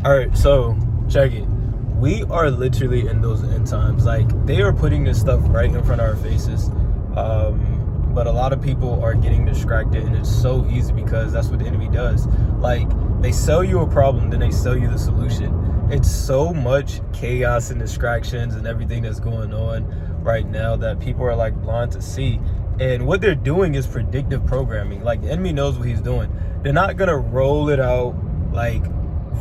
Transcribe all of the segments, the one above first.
All right, so check it. We are literally in those end times. Like, they are putting this stuff right in front of our faces. But a lot of people are getting distracted, and it's so easy because that's what the enemy does. Like, they sell you a problem, then they sell you the solution. It's so much chaos and distractions and everything that's going on right now that people are like blind to see. And what they're doing is predictive programming. Like, the enemy knows what he's doing. They're not gonna roll it out like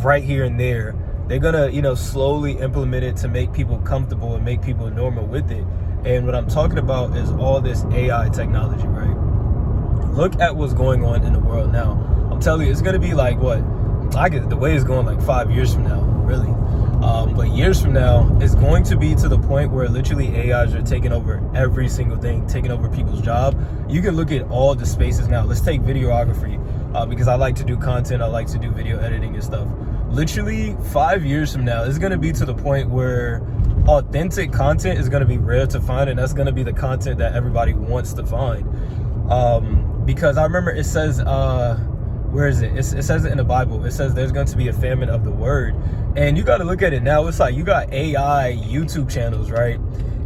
right here and there. They're gonna, slowly implement it to make people comfortable and make people normal with it. And what I'm talking about is all this AI technology, right? Look at what's going on in the world now. I'm telling you, it's gonna be like the way it's going, like 5 years from now, really. But years from now, it's going to be to the point where literally AIs are taking over every single thing, taking over people's job. You can look at all the spaces now. Let's take videography, because I like to do content. I like to do video editing and stuff. Literally 5 years from now, it's going to be to the point where authentic content is going to be rare to find, and that's going to be the content that everybody wants to find. Because I remember it says, where is it? It says it in the Bible. It says there's going to be a famine of the word. And you got to look at it now. It's like you got AI YouTube channels, right?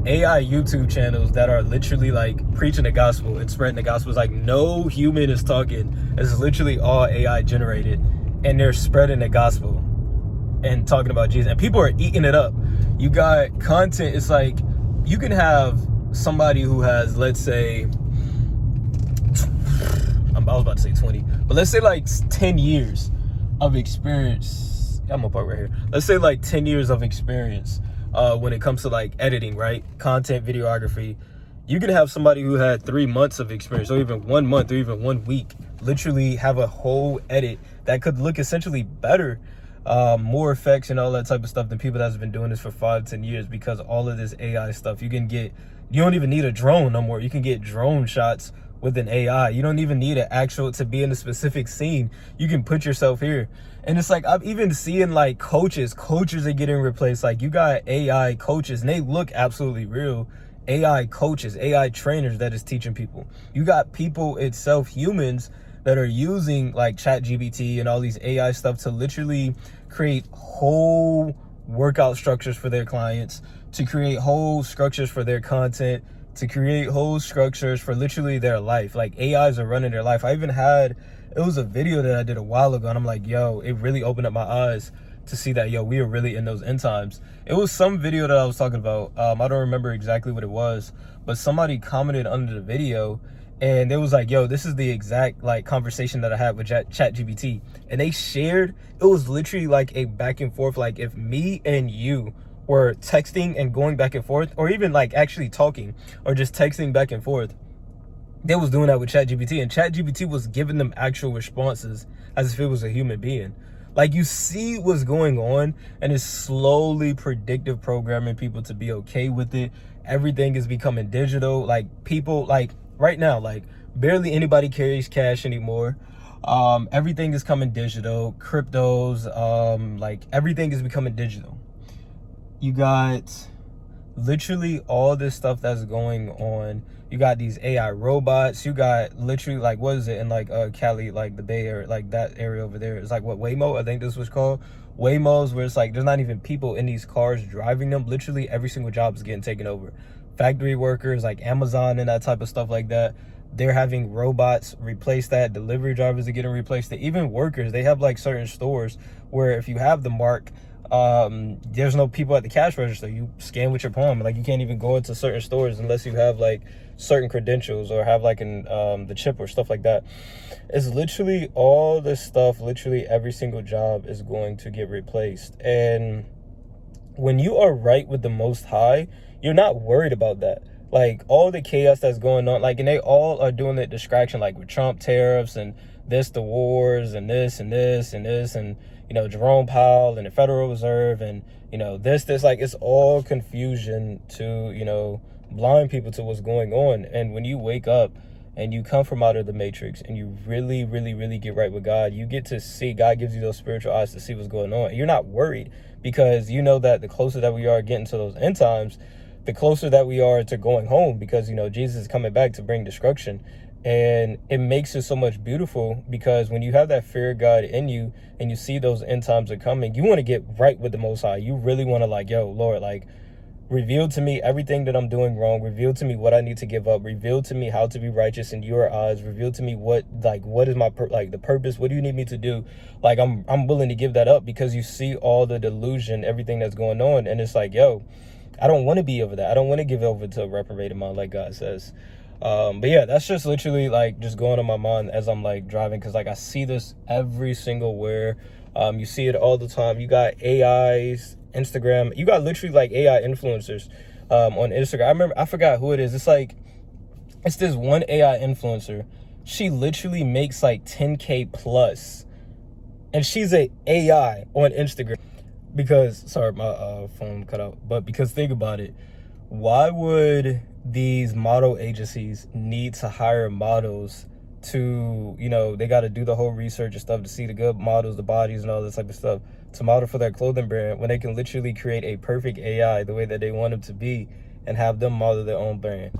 AI YouTube channels that are literally like preaching the gospel and spreading the gospel. It's like no human is talking. It's literally all AI generated. And they're spreading the gospel and talking about Jesus. And people are eating it up. You got content. It's like you can have somebody who has, let's say, I was about to say 20, but let's say like 10 years of experience. I'm gonna park right here. Let's say like 10 years of experience when it comes to like editing, right? Content, videography. You can have somebody who had 3 months of experience, or even 1 month, or even 1 week, literally have a whole edit that could look essentially better, more effects and all that type of stuff than people that's been doing this for 5-10 years, because all of this AI stuff. You don't even need a drone no more. You can get drone shots with an AI. You don't even need an actual to be in a specific scene. You can put yourself here. And it's like, I'm even seeing like coaches are getting replaced. Like, you got AI coaches and they look absolutely real. AI coaches, AI trainers that is teaching people. You got people itself, humans, that are using like ChatGPT and all these AI stuff to literally create whole workout structures for their clients, to create whole structures for their content, to create whole structures for literally their life. Like, AIs are running their life. It was a video that I did a while ago, and I'm like, yo, it really opened up my eyes to see that, yo, we are really in those end times. It was some video that I was talking about. I don't remember exactly what it was, but somebody commented under the video, and it was like, yo, this is the exact like conversation that I had with ChatGPT. And they shared, it was literally like a back and forth. Like, if me and you were texting and going back and forth, or even like actually talking or just texting back and forth, they was doing that with ChatGPT, and ChatGPT was giving them actual responses as if it was a human being. Like, you see what's going on, and it's slowly predictive programming people to be okay with it. Everything is becoming digital. Like, people, like right now, like barely anybody carries cash anymore. Everything is coming digital. Cryptos, like everything is becoming digital. You got literally all this stuff that's going on. You got these AI robots. You got literally, like, what is it in like Cali, like the Bay Area, like that area over there? It's like what, Waymo, I think this was called. Waymos, where it's like there's not even people in these cars driving them. Literally every single job is getting taken over. Factory workers, like Amazon and that type of stuff like that, they're having robots replace that. Delivery drivers are getting replaced. Even workers, they have like certain stores where if you have the mark, there's no people at the cash register. You scan with your palm. Like, you can't even go into certain stores unless you have like certain credentials or have like the chip or stuff like that. It's literally all this stuff. Literally every single job is going to get replaced. And when you are right with the Most High, you're not worried about that. Like, all the chaos that's going on, like, and they all are doing the distraction, like with Trump tariffs and this, the wars, and this and this and this, and Jerome Powell and the Federal Reserve, and this, like, it's all confusion to blind people to what's going on. And when you wake up and you come from out of the matrix and you really, really, really get right with God, you get to see, God gives you those spiritual eyes to see what's going on. And you're not worried, because you know that the closer that we are getting to those end times, the closer that we are to going home, because Jesus is coming back to bring destruction. And it makes it so much beautiful, because when you have that fear of God in you and you see those end times are coming, you want to get right with the Most High. You really want to like, yo, Lord, like, reveal to me everything that I'm doing wrong. Reveal to me what I need to give up. Reveal to me how to be righteous in your eyes. Reveal to me what is my the purpose. What do you need me to do? Like, I'm willing to give that up, because you see all the delusion, everything that's going on. And it's like, yo, I don't want to be over that. I don't want to give over to a reprobated mind, like God says. But yeah, that's just literally like just going on my mind as I'm like driving, because like I see this every single where. You see it all the time. You got AIs, Instagram. You got literally like AI influencers on Instagram. I forgot who it is. It's this one AI influencer. She literally makes like 10K plus, and she's a AI on Instagram. Because, sorry, my phone cut out. But because think about it, why would these model agencies need to hire models to, you know, they got to do the whole research and stuff to see the good models, the bodies and all this type of stuff to model for their clothing brand, when they can literally create a perfect AI the way that they want them to be and have them model their own brand.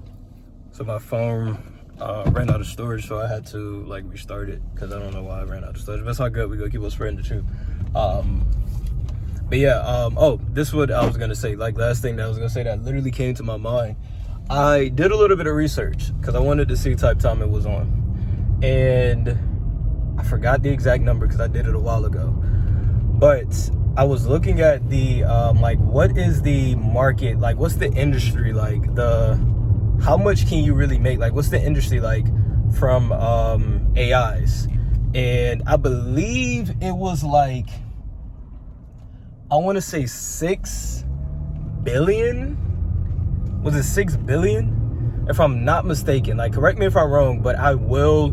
So my phone ran out of storage, so I had to like restart it, because I don't know why I ran out of storage. But it's all good. We're gonna keep on spreading the truth. But yeah, oh, this is what I was gonna say. Like, last thing that I was gonna say that literally came to my mind. I did a little bit of research because I wanted to see what type time it was on. And I forgot the exact number because I did it a while ago. But I was looking at the, like, what is the market? Like, what's the industry like? How much can you really make? Like, what's the industry like from AIs? And I believe it was like, I want to say 6 billion. Was it 6 billion? If I'm not mistaken. Like, correct me if I'm wrong, but I will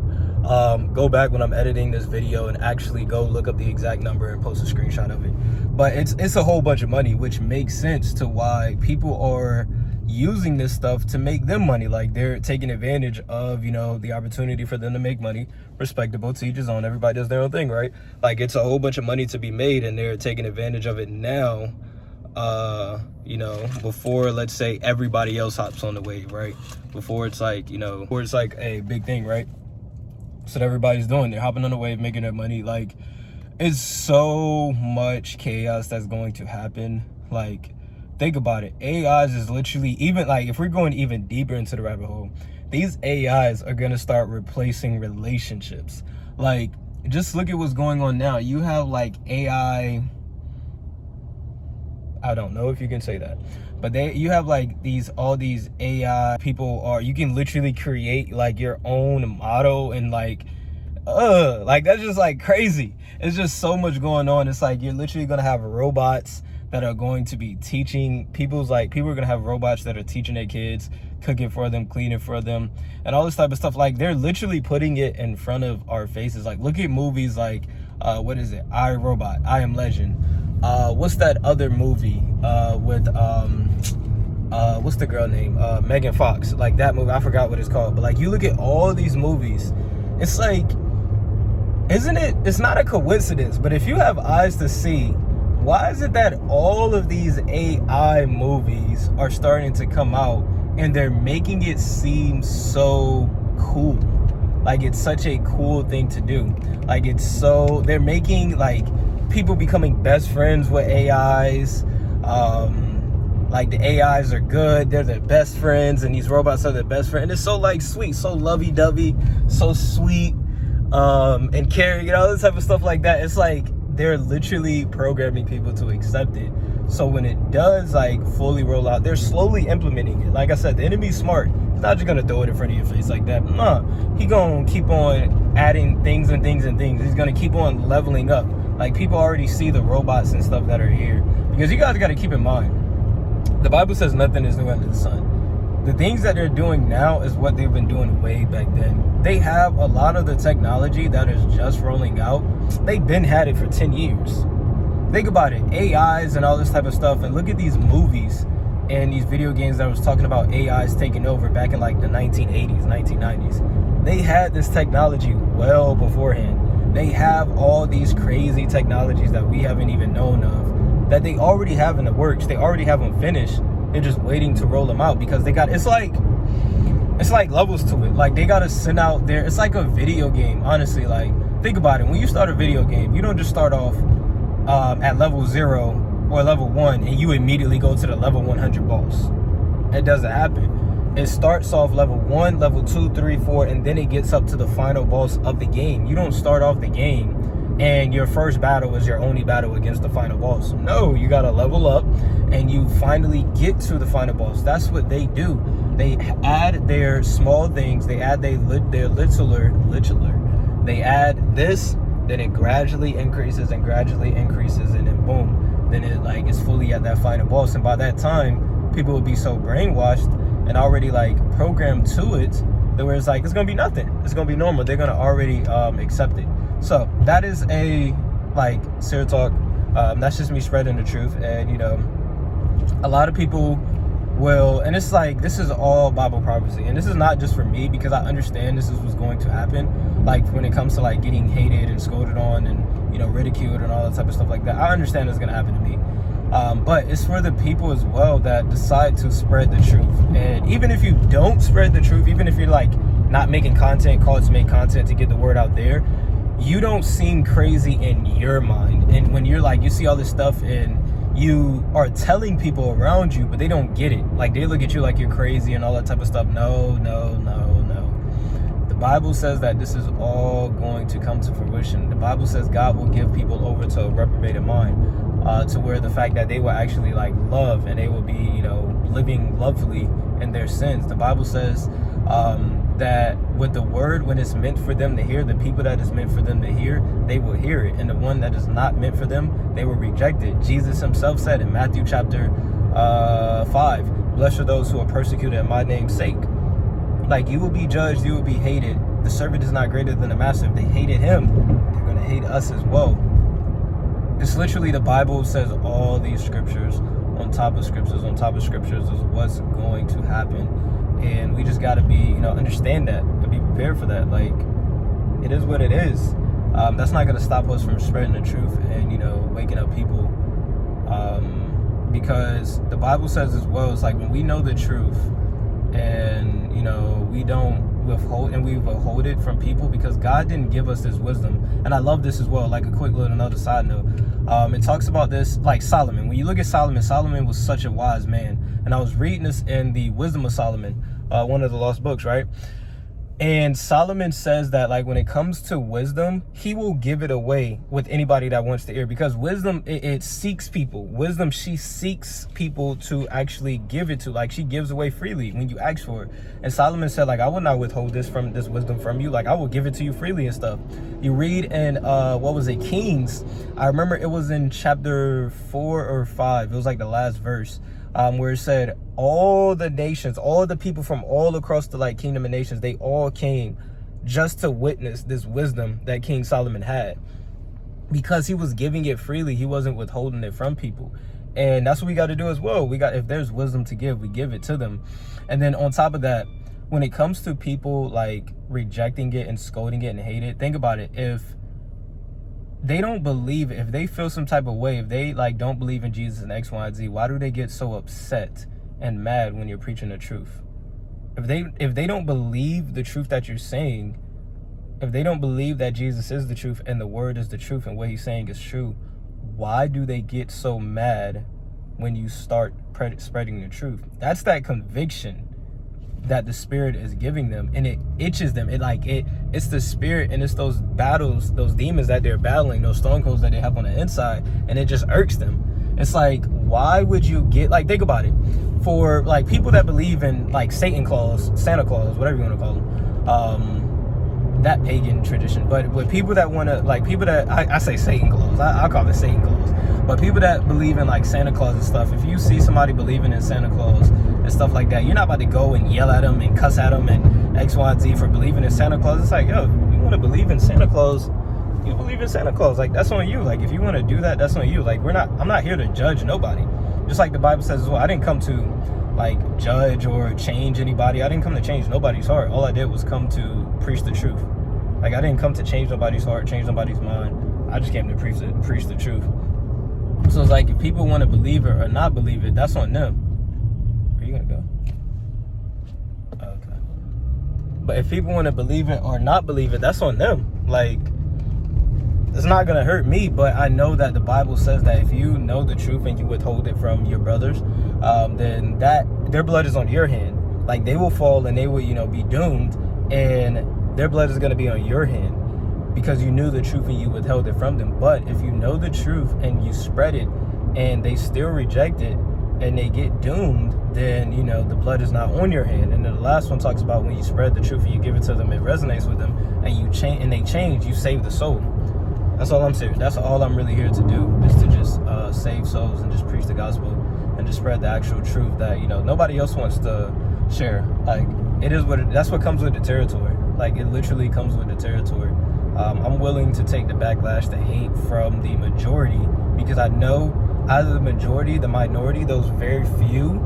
go back when I'm editing this video and actually go look up the exact number and post a screenshot of it. But it's a whole bunch of money, which makes sense to why people are using this stuff to make them money. Like, they're taking advantage of, you know, the opportunity for them to make money. Respectable, to each his own. Everybody does their own thing, right? Like, it's a whole bunch of money to be made, and they're taking advantage of it now, you know, before, let's say, everybody else hops on the wave, right? Before it's like, you know, before it's like a big thing, right? So that everybody's doing, they're hopping on the wave, making their money. Like, it's so much chaos that's going to happen. Like, think about it. AIs is literally, even like, if we're going even deeper into the rabbit hole, these AIs are going to start replacing relationships. Like, just look at what's going on now. You have like AI, I don't know if you can say that, but you have like all these AI people you can literally create like your own model, and like that's just like crazy. It's just so much going on. It's like, you're literally gonna have robots that are going to be teaching people are gonna have robots that are teaching their kids, cooking for them, cleaning for them, and all this type of stuff. Like, they're literally putting it in front of our faces. Like, look at movies like what is it, I, Robot, I Am Legend. What's that other movie with what's the girl name, Megan Fox? Like, that movie, I forgot what it's called. But like, you look at all these movies, it's like, it's not a coincidence, but if you have eyes to see, why is it that all of these AI movies are starting to come out and they're making it seem so cool? Like, it's such a cool thing to do. Like, they're making like people becoming best friends with AIs. Like, the AIs are good, they're their best friends, and these robots are their best friend. And it's so like sweet, so lovey-dovey, so sweet, and caring, and all this type of stuff like that. It's like they're literally programming people to accept it. So when it does like fully roll out, they're slowly implementing it. Like I said, the enemy's smart. He's not just gonna throw it in front of your face like that. Nah, he gonna keep on adding things and things and things. He's gonna keep on leveling up. Like, people already see the robots and stuff that are here, because you guys got to keep in mind, the Bible says nothing is new under the sun. The things that they're doing now is what they've been doing way back then. They have a lot of the technology that is just rolling out. They've been had it for 10 years. Think about it, AIs and all this type of stuff. And look at these movies and these video games that was talking about AIs taking over back in like the 1980s, 1990s. They had this technology well beforehand. They have all these crazy technologies that we haven't even known of, that they already have in the works. They already have them finished. They're just waiting to roll them out, because it's like, it's like levels to it. Like, they gotta send out there. It's like a video game, honestly. Like, think about it. When you start a video game, you don't just start off at level 0 or level 1 and you immediately go to the level 100 boss. It doesn't happen. It starts off level 1, level 2, 3, 4, and then it gets up to the final boss of the game. You don't start off the game and your first battle is your only battle against the final boss. No, you gotta level up and you finally get to the final boss. That's what they do. They add their small things. They add their littler. They add this, then it gradually increases and then boom, then it like is fully at that final boss. And by that time, people will be so brainwashed and already like programmed to it that where it's like, it's gonna be nothing. It's gonna be normal. They're gonna already accept it. So that is a like Sarah talk. That's just me spreading the truth. And you know, a lot of people will, and it's like, this is all Bible prophecy, and this is not just for me, because I understand this is what's going to happen. Like when it comes to like getting hated and scolded on and, you know, ridiculed and all that type of stuff like that, I understand it's gonna happen to me. But it's for the people as well that decide to spread the truth. And even if you don't spread the truth, even if you're like not making content, called to make content to get the word out there, you don't seem crazy in your mind. And when you're like, you see all this stuff and you are telling people around you, but they don't get it. Like they look at you like you're crazy and all that type of stuff. No. The Bible says that this is all going to come to fruition. The Bible says God will give people over to a reprobated mind, to where the fact that they will actually like love and they will be, you know, living lovely in their sins. The Bible says that with the word, when it's meant for them to hear, the people that is meant for them to hear, they will hear it. And the one that is not meant for them, they will reject it. Jesus himself said in Matthew chapter 5, blessed are those who are persecuted at my name's sake. Like, you will be judged, you will be hated. The servant is not greater than the master. If they hated him, they're going to hate us as well. It's literally, the Bible says all these scriptures on top of scriptures on top of scriptures is what's going to happen. And we just got to be, you know, understand that and be prepared for that. Like, it is what it is. That's not going to stop us from spreading the truth and, you know, waking up people. Because the Bible says as well, it's like when we know the truth and, you know, we don't withhold, and we withhold it from people because God didn't give us this wisdom. And I love this as well, like a quick little another side note. It talks about this, like Solomon. When you look at Solomon, Solomon was such a wise man. And I was reading this in the Wisdom of Solomon, one of the lost books, right? And Solomon says that, like, when it comes to wisdom, he will give it away with anybody that wants to hear, because wisdom, it seeks people. Wisdom, she seeks people to actually give it to. Like, she gives away freely when you ask for it. And Solomon said, like, I will not withhold this wisdom from you. Like, I will give it to you freely and stuff. You read in, what was it, Kings? I remember it was in chapter 4 or 5. It was like the last verse. Where it said all the nations, all the people from all across the like kingdom of nations, they all came just to witness this wisdom that King Solomon had, because he was giving it freely. He wasn't withholding it from people. And that's what we got to do as well. If there's wisdom to give, we give it to them. And then on top of that, when it comes to people like rejecting it and scolding it and hate it, think about it. If they don't believe it, if they feel some type of way, if they like don't believe in Jesus and X, Y, and Z, why do they get so upset and mad when you're preaching the truth? If they don't believe the truth that you're saying, if they don't believe that Jesus is the truth and the word is the truth and what he's saying is true, why do they get so mad when you start spreading the truth? That's that conviction that the Spirit is giving them, and it itches them. It's the Spirit, and it's those battles, those demons that they're battling, those strongholds that they have on the inside, and it just irks them. It's like, why would you get, like, think about it. For like people that believe in like Satan Claus, Santa Claus, whatever you want to call them, that pagan tradition. But with people that want to, like, people that I say Satan Claus, I call it Satan Claus, but people that believe in like Santa Claus and stuff, if you see somebody believing in Santa Claus and stuff like that, you're not about to go and yell at them and cuss at them and X, Y, and Z for believing in Santa Claus. It's like, yo, you want to believe in Santa Claus, you believe in Santa Claus. Like, that's on you. Like, if you want to do that, that's on you. Like, I'm not here to judge nobody. Just like the Bible says as well, I didn't come to like judge or change anybody. I didn't come to change nobody's heart. All I did was come to preach the truth. Like, I didn't come to change nobody's heart, change nobody's mind. I just came to preach the truth. So it's like, if people want to believe it or not believe it, that's on them. Where are you gonna go? Okay. But if people want to believe it or not believe it, that's on them. Like, it's not going to hurt me, but I know that the Bible says that if you know the truth and you withhold it from your brothers, then that their blood is on your hand. Like, they will fall and they will, you know, be doomed, and their blood is going to be on your hand because you knew the truth and you withheld it from them. But if you know the truth and you spread it and they still reject it and they get doomed, then, you know, the blood is not on your hand. And then the last one talks about when you spread the truth and you give it to them, it resonates with them, and you change, and they change, you save the soul. That's all I'm saying. That's all I'm really here to do, is to just save souls and just preach the gospel and just spread the actual truth that, you know, nobody else wants to share. Like, it is what that's what comes with the territory. Like, it literally comes with the territory. I'm willing to take the backlash, the hate from the majority, because I know out of the majority, the minority, those very few,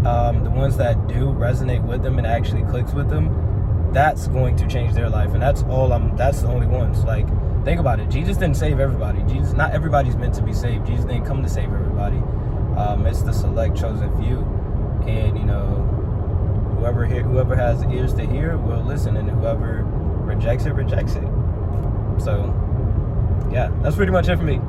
the ones that do resonate with them and actually clicks with them, that's going to change their life. And that's the only ones. Like, think about it. Jesus didn't save everybody. Not everybody's meant to be saved. Jesus didn't come to save everybody. It's the select chosen few. And, you know, whoever has ears to hear will listen, and whoever rejects it. So, yeah, that's pretty much it for me.